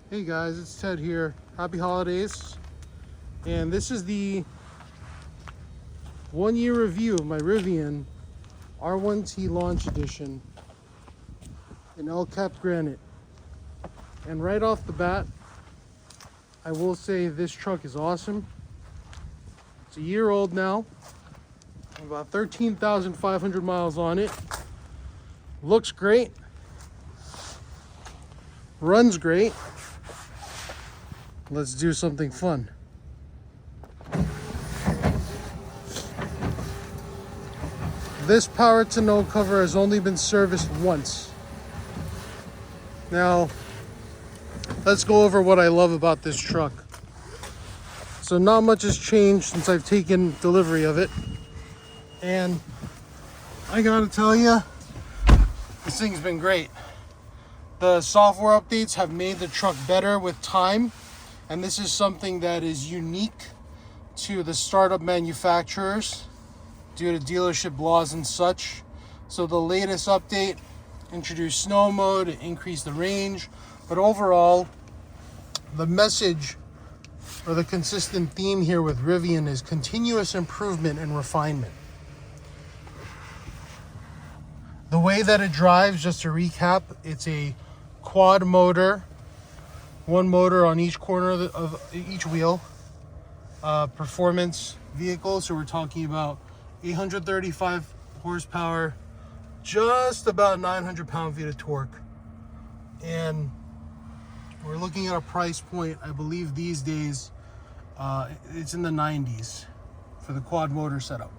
Hey guys, it's Ted here. Happy holidays. And this is the 1-year review of my Rivian R1T launch edition in El Cap granite. And right off the bat, I will say this truck is awesome. It's a year old now. About 13,500 miles on it. Looks great. Runs great. Let's do something fun. This power to no cover has only been serviced once. Now, let's go over what I love about this truck. So not much has changed since I've taken delivery of it. And I gotta tell you, this thing's been great. The software updates have made the truck better with time. And this is something that is unique to the startup manufacturers due to dealership laws and such. So the latest update introduced snow mode, it increased the range, but overall, the message or the consistent theme here with Rivian is continuous improvement and refinement. The way that it drives, just to recap, it's a quad motor, one motor on each corner of each wheel, performance vehicle. So we're talking about 835 horsepower, just about 900 pound-feet of torque. And we're looking at a price point, I believe these days, it's in the 90s for the quad motor setup.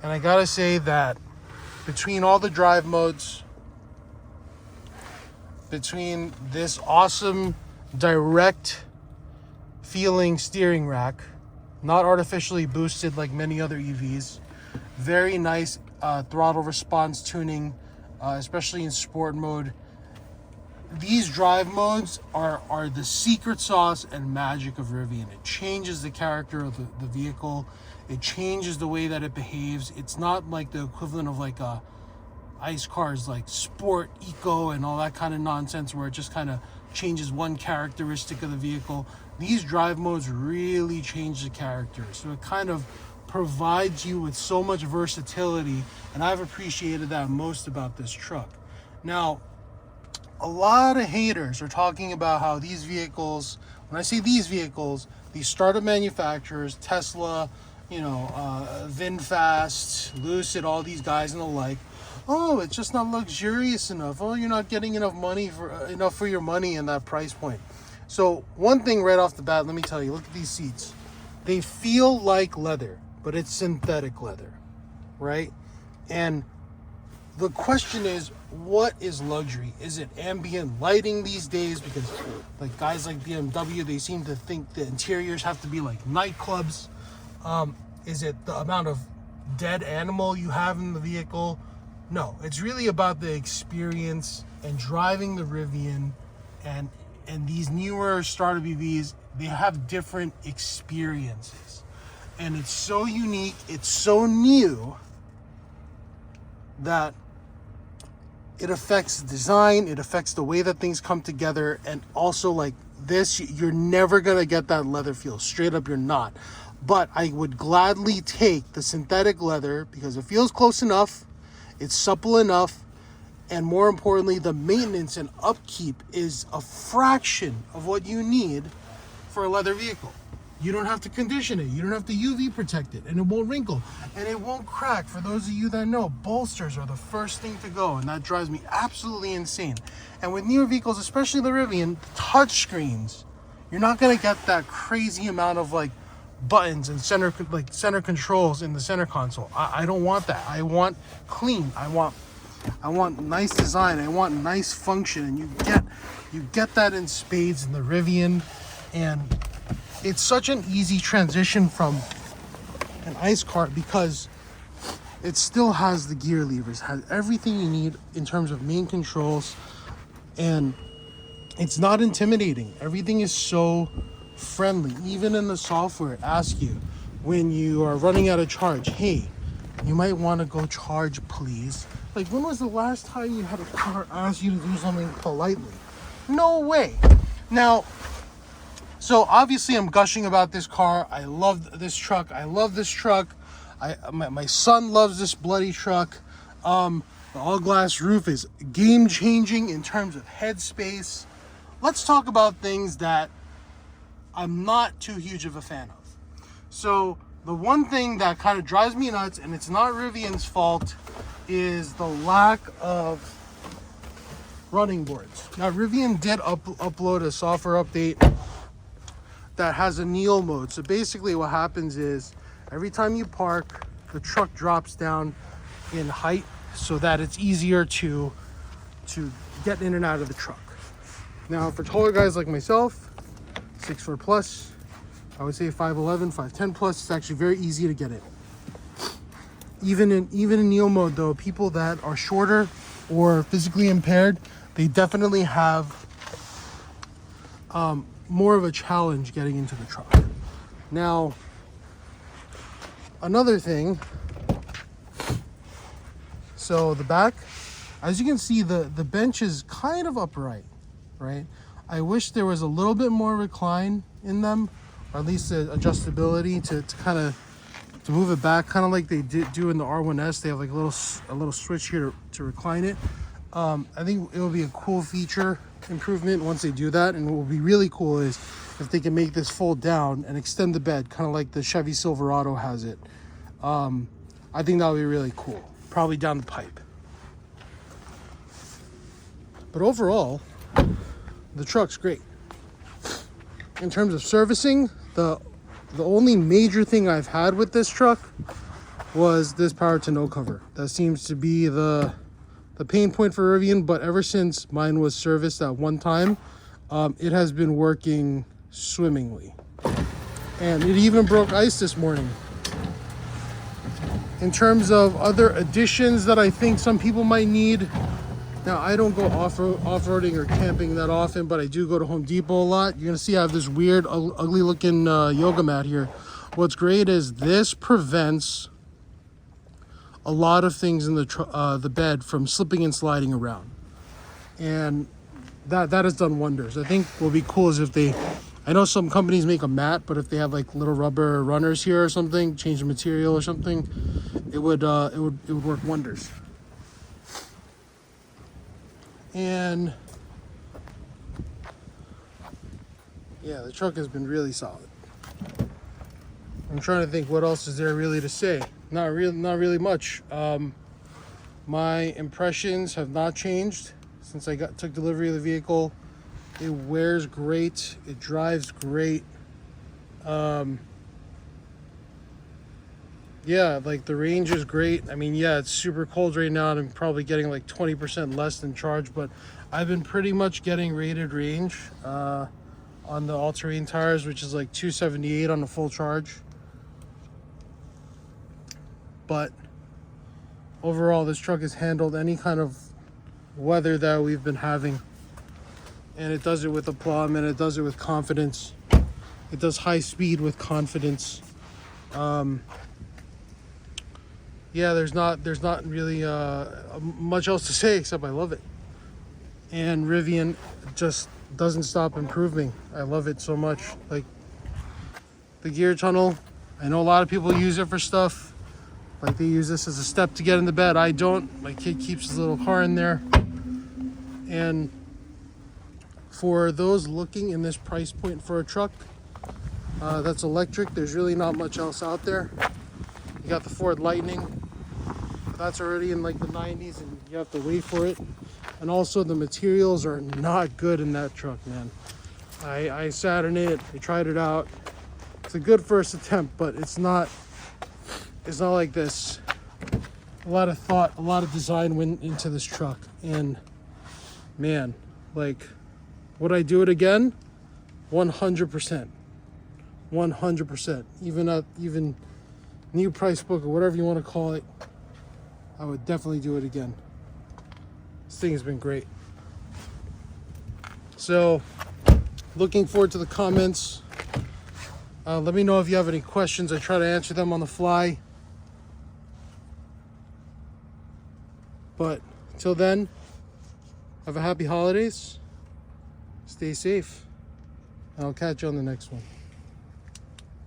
And I gotta say that between all the drive modes, between this awesome direct feeling steering rack, not artificially boosted like many other EVs, very nice throttle response tuning, especially in sport mode. These drive modes are the secret sauce and magic of Rivian. It changes the character of the vehicle. It changes the way that it behaves. It's not like the equivalent of like a ICE cars like sport, eco, and all that kind of nonsense where it just kind of changes one characteristic of the vehicle. These drive modes really change the character. So it kind of provides you with so much versatility, and I've appreciated that most about this truck. Now, a lot of haters are talking about how these vehicles, when I say these vehicles, these startup manufacturers, Tesla, VinFast, Lucid, all these guys and the like, oh, it's just not luxurious enough. Oh, you're not getting enough for your money in that price point. So one thing right off the bat, let me tell you, look at these seats. They feel like leather, but it's synthetic leather, right? And the question is, what is luxury? Is it ambient lighting these days? Because like guys like BMW, they seem to think the interiors have to be like nightclubs. Is it the amount of dead animal you have in the vehicle? No, it's really about the experience and driving the Rivian, and these newer startup EVs, they have different experiences. And it's so unique, it's so new that it affects the design, it affects the way that things come together, and also like this, you're never gonna get that leather feel. Straight up, you're not. But I would gladly take the synthetic leather because it feels close enough, it's supple enough, and more importantly, the maintenance and upkeep is a fraction of what you need for a leather vehicle. You don't have to condition it, you don't have to UV protect it, and it won't wrinkle, and it won't crack. For those of you that know, bolsters are the first thing to go, and that drives me absolutely insane. And with newer vehicles, especially the Rivian, touch screens, you're not gonna get that crazy amount of like buttons and center controls in the center console. I don't want that. I want clean. I want nice design. I want nice function, and you get that in spades in the Rivian. And it's such an easy transition from an ICE car because it still has the gear levers, has everything you need in terms of main controls, and it's not intimidating. Everything is so friendly. Even in the software, it asks you when you are running out of charge, hey, you might want to go charge, please. Like, when was the last time you had a car ask you to do something politely? No way. Now, so obviously I'm gushing about this car. I love this truck. I love this truck. My son loves this bloody truck. The all glass roof is game changing in terms of headspace. Let's talk about things that I'm not too huge of a fan of. So the one thing that kind of drives me nuts, and it's not Rivian's fault, is the lack of running boards. Now Rivian did upload a software update that has a kneel mode. So basically what happens is every time you park, the truck drops down in height so that it's easier to get in and out of the truck. Now for taller guys like myself, 6 foot plus, I would say 5'11", 5'10 plus, it's actually very easy to get in. Even in kneel mode though, people that are shorter or physically impaired, they definitely have more of a challenge getting into the truck. Now, another thing, so the back, as you can see, the bench is kind of upright, right? I wish there was a little bit more recline in them, or at least the adjustability to kind of to move it back, kind of like they do in the R1S. They have like a little switch here to recline it. I think it will be a cool feature improvement once they do that. And what will be really cool is if they can make this fold down and extend the bed, kind of like the Chevy Silverado has it. I think that would be really cool, probably down the pipe. But overall, the truck's great. In terms of servicing, the only major thing I've had with this truck was this power to no cover. That seems to be the pain point for Rivian, but ever since mine was serviced at one time, it has been working swimmingly. And it even broke ice this morning. In terms of other additions that I think some people might need, now I don't go off-roading or camping that often, but I do go to Home Depot a lot. You're gonna see I have this weird, ugly looking yoga mat here. What's great is this prevents a lot of things in the bed from slipping and sliding around, and that has done wonders. I think what would be cool is if I know some companies make a mat, but if they have like little rubber runners here or something, change the material or something, it would work wonders. And yeah, the truck has been really solid. I'm trying to think what else is there really to say. Not really much. My impressions have not changed since I took delivery of the vehicle. It wears great. It drives great. Yeah, like the range is great. I mean, yeah, it's super cold right now and I'm probably getting like 20% less than charge, but I've been pretty much getting rated range on the all-terrain tires, which is like 278 on the full charge. But overall, this truck has handled any kind of weather that we've been having, and it does it with aplomb, and it does it with confidence. It does high speed with confidence. Yeah, there's not really much else to say except I love it. And Rivian just doesn't stop improving. I love it so much. Like the gear tunnel, I know a lot of people use it for stuff. Like they use this as a step to get in the bed. I don't. My kid keeps his little car in there. And for those looking in this price point for a truck that's electric, there's really not much else out there. You got the Ford Lightning. That's already in like the 90s and you have to wait for it. And also the materials are not good in that truck, man. I sat in it, I tried it out. It's a good first attempt, but it's not like this. A lot of thought, a lot of design went into this truck. And man, like, would I do it again? 100%. 100%. Even new price book or whatever you want to call it, I would definitely do it again. This thing has been great. So, looking forward to the comments. Let me know if you have any questions. I try to answer them on the fly. But until then, have a happy holidays Stay safe. I'll catch you on the next one.